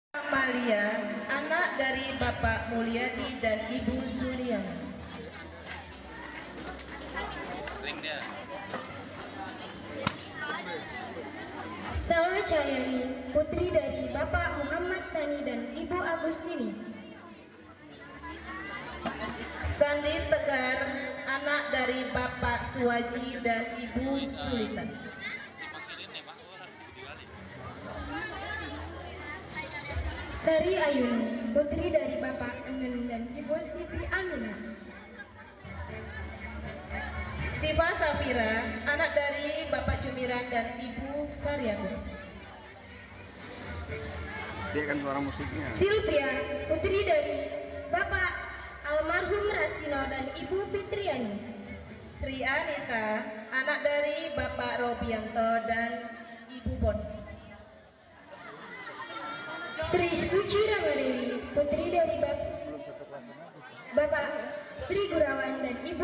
Amalia, anak dari Bapak Mulyadi dan Ibu Suliana. Salwa Cahyani, putri dari Bapak Muhammad Sani dan Ibu Agustini. Sandi Tegar, anak dari Bapak Suwaji dan Ibu Sulita. Sari Ayuni, putri dari Bapak Enen dan Ibu Siti Aminah. Siva Safira, anak dari Bapak Jumiran dan Ibu Saryago. Dia kan suara musiknya. Sylvia, putri dari Bapak almarhum Rasino dan Ibu Fitriani. Sri Anita, anak dari Bapak Robianto dan Ibu Bon. Sri Suci Ramadewi, putri dari Bapak Sri Gurawan dan Ibu